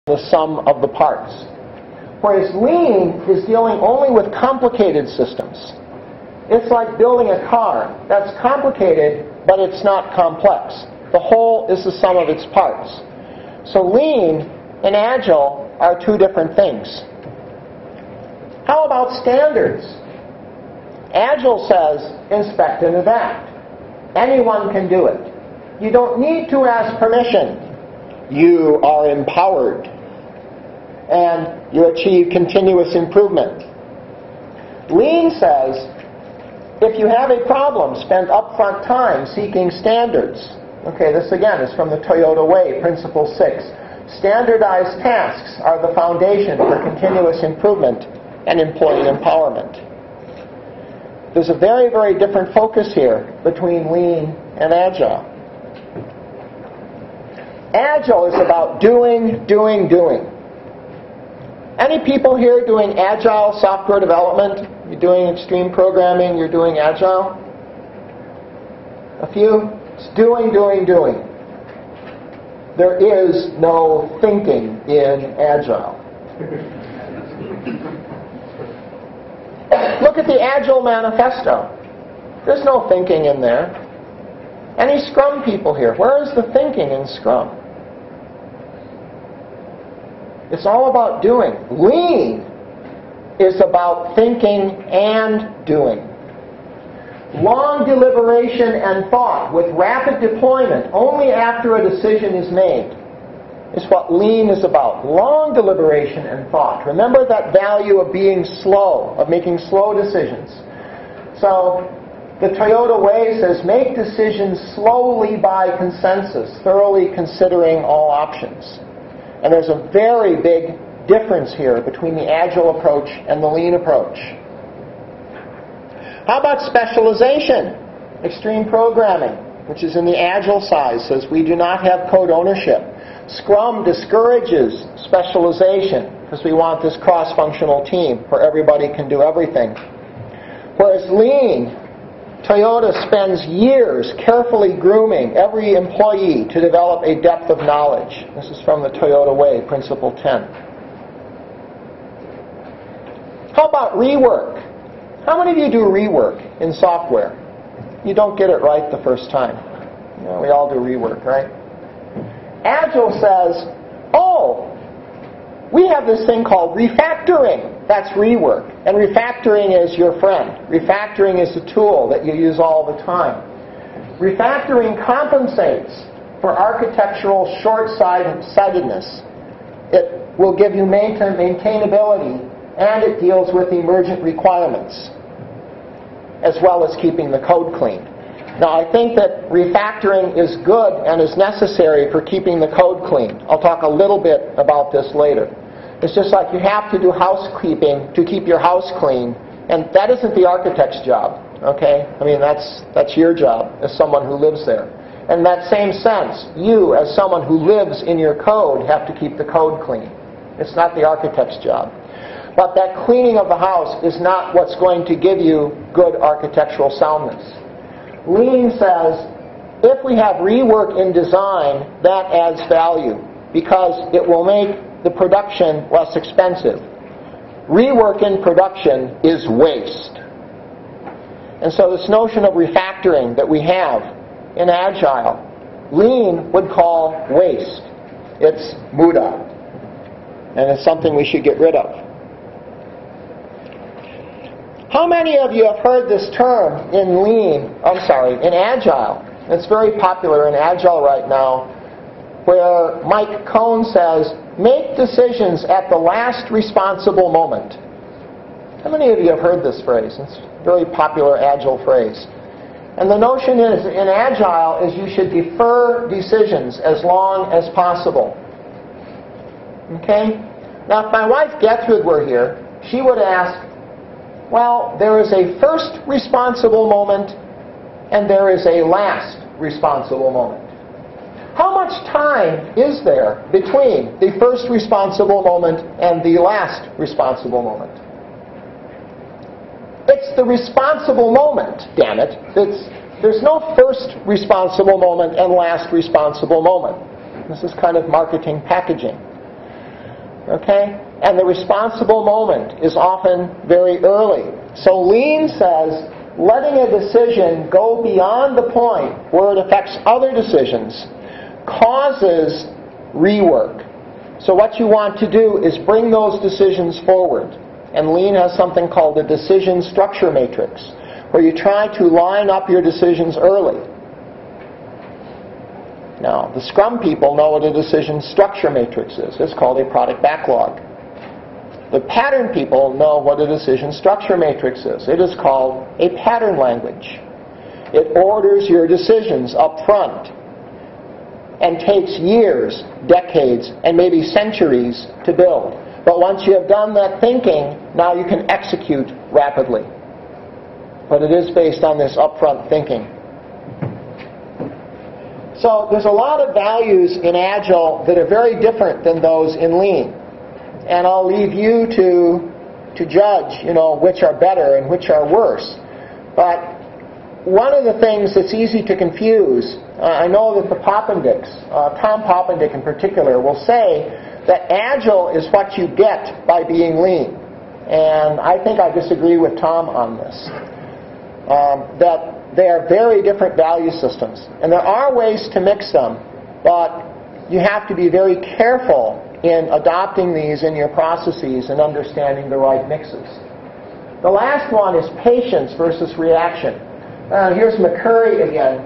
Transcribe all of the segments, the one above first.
the sum of the parts. Whereas lean is dealing only with complicated systems. It's like building a car. That's complicated, but it's not complex. The whole is the sum of its parts. So lean and agile are two different things. How about standards? Agile says, inspect and evac. Anyone can do it. You don't need to ask permission. You are empowered. And you achieve continuous improvement. Lean says, if you have a problem, spend upfront time seeking standards. Okay, this again is from the Toyota Way, Principle 6. Standardized tasks are the foundation for continuous improvement and employee empowerment. There's a very, very different focus here between lean and agile. Agile is about doing, doing, doing. Any people here doing agile software development? You're doing extreme programming, you're doing agile? A few? It's doing, doing, doing. There is no thinking in agile. Look at the Agile Manifesto. There's no thinking in there. Any Scrum people here? Where is the thinking in Scrum? It's all about doing. Lean is about thinking and doing. Long deliberation and thought with rapid deployment only after a decision is made is what lean is about. Long deliberation and thought. Remember that value of being slow, of making slow decisions. So the Toyota Way says make decisions slowly by consensus, thoroughly considering all options. And there's a very big difference here between the agile approach and the lean approach. How about specialization? Extreme programming, which is in the agile side, says we do not have code ownership. Scrum discourages specialization because we want this cross-functional team where everybody can do everything. Whereas lean, Toyota spends years carefully grooming every employee to develop a depth of knowledge. This is from the Toyota Way, Principle 10. How about rework? How many of you do rework in software? You don't get it right the first time. You know, we all do rework, right? Agile says, oh, we have this thing called refactoring. That's rework. And refactoring is your friend. Refactoring is a tool that you use all the time. Refactoring compensates for architectural short-sightedness. It will give you maintainability, and it deals with emergent requirements, as well as keeping the code clean. Now, I think that refactoring is good and is necessary for keeping the code clean. I'll talk a little bit about this later. It's just like you have to do housekeeping to keep your house clean, and that isn't the architect's job, okay? I mean, that's your job as someone who lives there. In that same sense, you, as someone who lives in your code, have to keep the code clean. It's not the architect's job. But that cleaning of the house is not what's going to give you good architectural soundness. Lean says, if we have rework in design, that adds value because it will make the production less expensive. Rework in production is waste. And so this notion of refactoring that we have in Agile, Lean would call waste. It's muda. And it's something we should get rid of. How many of you have heard this term in in Agile? It's very popular in Agile right now, where Mike Cohn says, make decisions at the last responsible moment. How many of you have heard this phrase? It's a very popular Agile phrase. And the notion is, in Agile, is you should defer decisions as long as possible. Okay? Now, if my wife Gertrude were here, she would ask, well, there is a first responsible moment and there is a last responsible moment. How much time is there between the first responsible moment and the last responsible moment? It's the responsible moment, damn it. There's no first responsible moment and last responsible moment. This is kind of marketing packaging. Okay? And the responsible moment is often very early. So Lean says letting a decision go beyond the point where it affects other decisions causes rework. So what you want to do is bring those decisions forward. And Lean has something called a decision structure matrix, where you try to line up your decisions early. Now, the Scrum people know what a decision structure matrix is. It's called a product backlog. The pattern people know what a decision structure matrix is. It is called a pattern language. It orders your decisions up front and takes years, decades, and maybe centuries to build. But once you have done that thinking, now you can execute rapidly. But it is based on this upfront thinking. So there's a lot of values in Agile that are very different than those in Lean. And I'll leave you to judge, which are better and which are worse. But one of the things that's easy to confuse, I know that the Poppendicks, Tom Poppendick in particular, will say that Agile is what you get by being Lean. And I think I disagree with Tom on this. That they are very different value systems. And there are ways to mix them, but you have to be very careful in adopting these in your processes and understanding the right mixes. The last one is patience versus reaction. Here's McCurry again,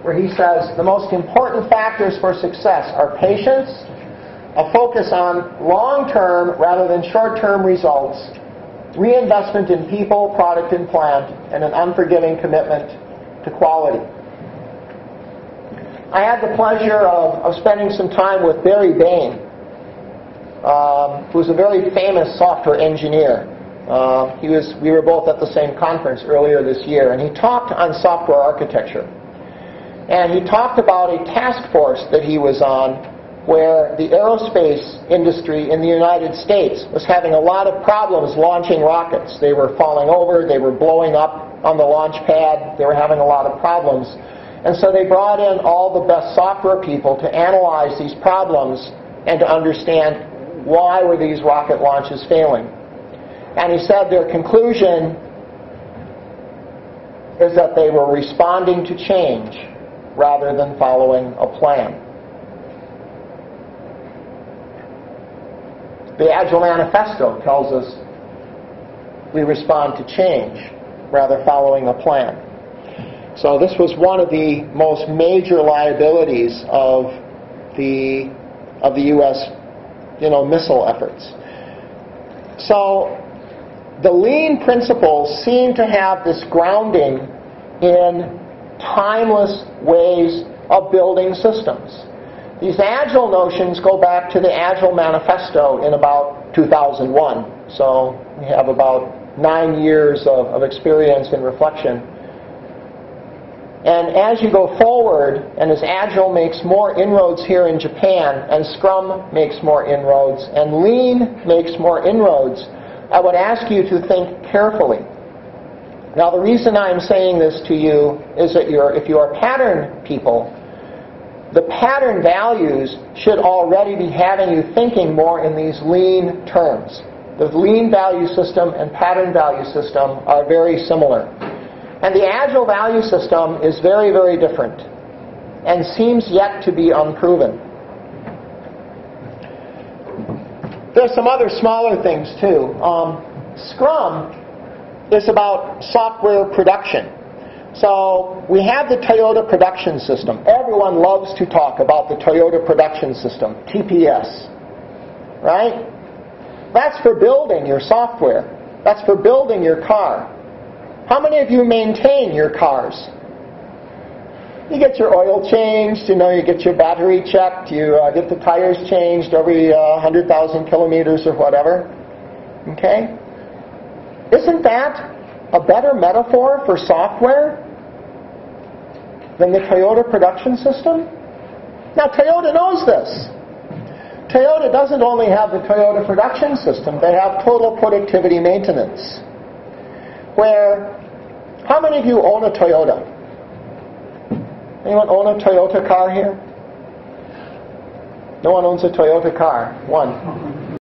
where he says the most important factors for success are patience, a focus on long-term rather than short-term results, reinvestment in people, product, and plant, and an unforgiving commitment to quality. I had the pleasure of spending some time with Barry Bain, who's a very famous software engineer. We were both at the same conference earlier this year, and he talked on software architecture. And he talked about a task force that he was on where the aerospace industry in the United States was having a lot of problems launching rockets. They were falling over, they were blowing up on the launch pad, they were having a lot of problems. And so they brought in all the best software people to analyze these problems and to understand why were these rocket launches failing. And he said their conclusion is that they were responding to change rather than following a plan. The Agile Manifesto tells us we respond to change rather following a plan. So this was one of the most major liabilities of the U.S. missile efforts. So the Lean principles seem to have this grounding in timeless ways of building systems. These Agile notions go back to the Agile Manifesto in about 2001. So we have about 9 years of experience and reflection. And as you go forward, and as Agile makes more inroads here in Japan, and Scrum makes more inroads, and Lean makes more inroads, I would ask you to think carefully. Now, the reason I'm saying this to you is that if you are pattern people, the pattern values should already be having you thinking more in these Lean terms. The Lean value system and pattern value system are very similar. And the Agile value system is very, very different and seems yet to be unproven. There's some other smaller things too. Scrum is about software production. So we have the Toyota production system. Everyone loves to talk about the Toyota production system, TPS, right? That's for building your software. That's for building your car. How many of you maintain your cars? You get your oil changed, you get your battery checked, you get the tires changed every 100,000 kilometers or whatever. Okay? Isn't that a better metaphor for software than the Toyota production system? Now, Toyota knows this. Toyota doesn't only have the Toyota production system, they have total productivity maintenance. How many of you own a Toyota? Anyone own a Toyota car here? No one owns a Toyota car. One.